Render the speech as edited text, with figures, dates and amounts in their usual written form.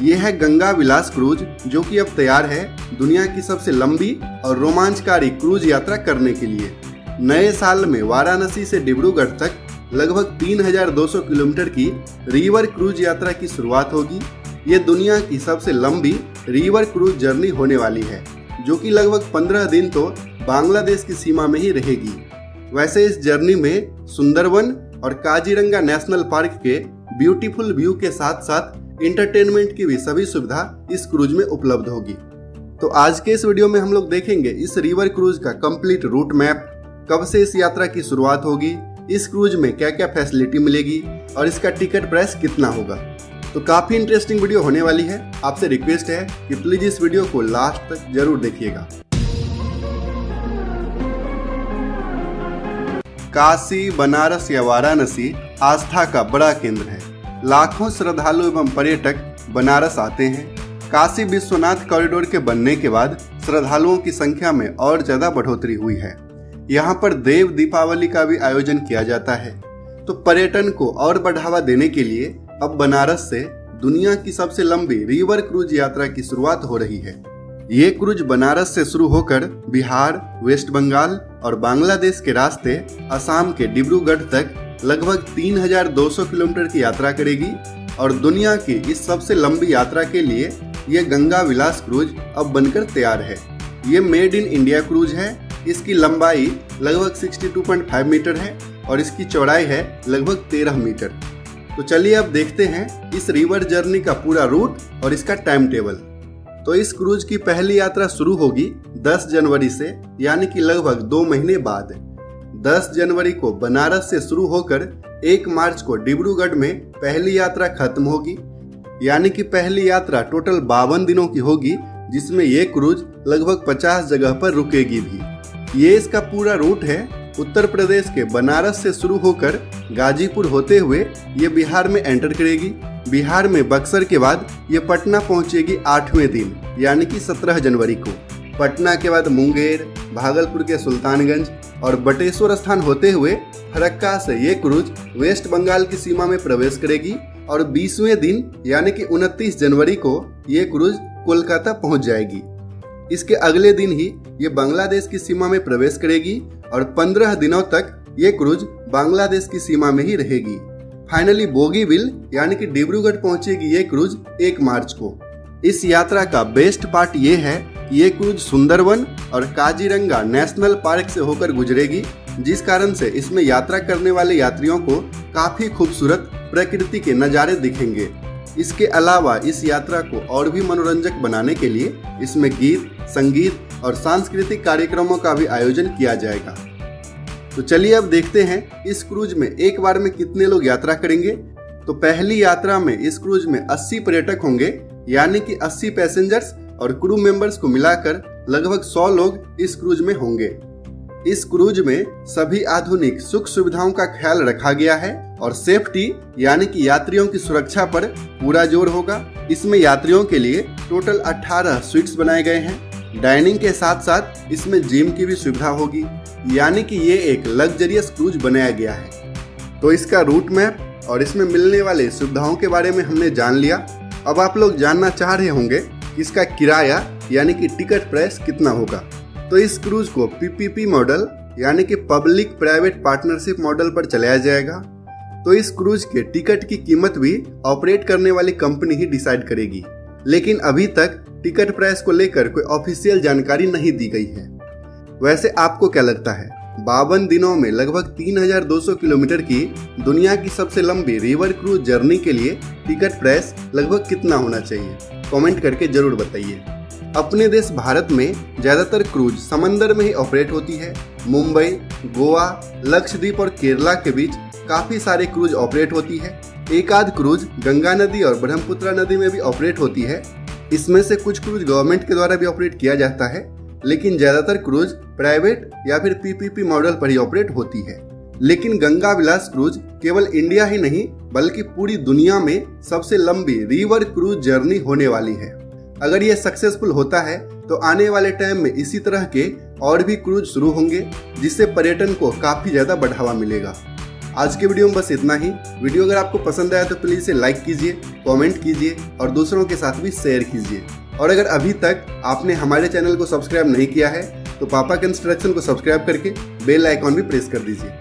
ये है गंगा विलास क्रूज, जो कि अब तैयार है दुनिया की सबसे लंबी और रोमांचकारी क्रूज यात्रा करने के लिए। नए साल में वाराणसी से डिब्रूगढ़ तक लगभग 3200 किलोमीटर की रिवर क्रूज यात्रा की शुरुआत होगी। ये दुनिया की सबसे लंबी रिवर क्रूज जर्नी होने वाली है, जो कि लगभग 15 दिन तो बांग्लादेश की सीमा में ही रहेगी। वैसे इस जर्नी में सुंदरवन और काजीरंगा नेशनल पार्क के ब्यूटीफुल व्यू के साथ साथ इंटरटेनमेंट की भी सभी सुविधा इस क्रूज में उपलब्ध होगी। तो आज के इस वीडियो में हम लोग देखेंगे इस रिवर क्रूज का कंप्लीट रूट मैप, कब से इस यात्रा की शुरुआत होगी, इस क्रूज में क्या क्या फैसिलिटी मिलेगी और इसका टिकट प्राइस कितना होगा। तो काफी इंटरेस्टिंग वीडियो होने वाली है। आपसे रिक्वेस्ट है कि प्लीज इस वीडियो को लास्ट तक जरूर देखिएगा। काशी, बनारस या वाराणसी आस्था का बड़ा केंद्र है। लाखों श्रद्धालु एवं पर्यटक बनारस आते हैं। काशी विश्वनाथ कॉरिडोर के बनने के बाद श्रद्धालुओं की संख्या में और ज्यादा बढ़ोतरी हुई है। यहाँ पर देव दीपावली का भी आयोजन किया जाता है। तो पर्यटन को और बढ़ावा देने के लिए अब बनारस से दुनिया की सबसे लंबी रिवर क्रूज यात्रा की शुरुआत हो रही है। ये क्रूज बनारस से शुरू होकर बिहार, वेस्ट बंगाल और बांग्लादेश के रास्ते असम के डिब्रूगढ़ तक लगभग 3200 किलोमीटर की यात्रा करेगी और दुनिया की इस सबसे लंबी यात्रा के लिए ये गंगा विलास क्रूज अब बनकर तैयार है। ये मेड इन इंडिया क्रूज है। इसकी लंबाई लगभग 62.5 मीटर है और इसकी चौड़ाई है लगभग 13 मीटर। तो चलिए अब देखते हैं इस रिवर जर्नी का पूरा रूट और इसका टाइम टेबल। तो इस क्रूज की पहली यात्रा शुरू होगी 10 जनवरी से, यानी कि लगभग 2 महीने बाद। 10 जनवरी को बनारस से शुरू होकर 1 मार्च को डिब्रूगढ़ में पहली यात्रा खत्म होगी, यानी कि पहली यात्रा टोटल 52 दिनों की होगी, जिसमें ये क्रूज लगभग 50 जगह पर रुकेगी भी। ये इसका पूरा रूट है। उत्तर प्रदेश के बनारस से शुरू होकर गाजीपुर होते हुए ये बिहार में एंटर करेगी। बिहार में बक्सर के बाद ये पटना पहुंचेगी 8वें दिन, यानी कि 17 जनवरी को। पटना के बाद मुंगेर, भागलपुर के सुल्तानगंज और बटेश्वर स्थान होते हुए फरक्का से ये क्रूज वेस्ट बंगाल की सीमा में प्रवेश करेगी और 20वें दिन यानी कि 29 जनवरी को ये क्रूज कोलकाता पहुंच जाएगी। इसके अगले दिन ही ये बांग्लादेश की सीमा में प्रवेश करेगी और 15 दिनों तक ये क्रूज बांग्लादेश की सीमा में ही रहेगी। फाइनली बोगीबिल यानी कि डिब्रूगढ़ पहुंचेगी ये क्रूज 1 मार्च को। इस यात्रा का बेस्ट पार्ट ये है कि ये क्रूज सुंदरवन और काजीरंगा नेशनल पार्क से होकर गुजरेगी, जिस कारण से इसमें यात्रा करने वाले यात्रियों को काफी खूबसूरत प्रकृति के नज़ारे दिखेंगे। इसके अलावा इस यात्रा को और भी मनोरंजक बनाने के लिए इसमें गीत, संगीत और सांस्कृतिक कार्यक्रमों का भी आयोजन किया जाएगा। तो चलिए अब देखते हैं इस क्रूज में एक बार में कितने लोग यात्रा करेंगे। तो पहली यात्रा में इस क्रूज में 80 पर्यटक होंगे, यानी कि 80 पैसेंजर्स और क्रू मेंबर्स को मिलाकर लगभग 100 लोग इस क्रूज में होंगे। इस क्रूज में सभी आधुनिक सुख सुविधाओं का ख्याल रखा गया है और सेफ्टी यानी कि यात्रियों की सुरक्षा पर पूरा जोर होगा। इसमें यात्रियों के लिए टोटल 18 स्वीट्स बनाए गए हैं। डाइनिंग के साथ साथ इसमें जिम की भी सुविधा होगी, यानी कि ये एक लग्जरियस क्रूज बनाया गया है। तो इसका रूट मैप और इसमें मिलने वाले सुविधाओं के बारे में हमने जान लिया। अब आप लोग जानना चाह रहे होंगे कि इसका किराया यानी कि टिकट प्राइस कितना होगा। तो इस क्रूज को पीपीपी मॉडल यानी कि पब्लिक प्राइवेट पार्टनरशिप मॉडल पर चलाया जाएगा। तो इस क्रूज के टिकट की कीमत भी ऑपरेट करने वाली कंपनी ही डिसाइड करेगी, लेकिन अभी तक टिकट प्राइस को लेकर कोई ऑफिशियल जानकारी नहीं दी गई है। वैसे आपको क्या लगता है, 52 दिनों में लगभग 3200 किलोमीटर की दुनिया की सबसे लंबी रिवर क्रूज जर्नी के लिए टिकट प्राइस लगभग कितना होना चाहिए? कमेंट करके जरूर बताइए। अपने देश भारत में ज्यादातर क्रूज समंदर में ही ऑपरेट होती है। मुंबई, गोवा, लक्षद्वीप और केरला के बीच काफी सारे क्रूज ऑपरेट होती है। एक आध क्रूज गंगा नदी और ब्रह्मपुत्रा नदी में भी ऑपरेट होती है। इसमें से कुछ क्रूज गवर्नमेंट के द्वारा भी ऑपरेट किया जाता है, लेकिन ज्यादातर क्रूज प्राइवेट या फिर पीपीपी मॉडल पर ही ऑपरेट होती है। लेकिन गंगा विलास क्रूज केवल इंडिया ही नहीं बल्कि पूरी दुनिया में सबसे लंबी रिवर क्रूज जर्नी होने वाली है। अगर ये सक्सेसफुल होता है तो आने वाले टाइम में इसी तरह के और भी क्रूज शुरू होंगे, जिससे पर्यटन को काफी ज्यादा बढ़ावा मिलेगा। आज के वीडियो में बस इतना ही। वीडियो अगर आपको पसंद आया तो प्लीज इसे लाइक कीजिए, कमेंट कीजिए और दूसरों के साथ भी शेयर कीजिए। और अगर अभी तक आपने हमारे चैनल को सब्सक्राइब नहीं किया है तो पापा कंस्ट्रक्शन को सब्सक्राइब करके बेल आइकॉन भी प्रेस कर दीजिए।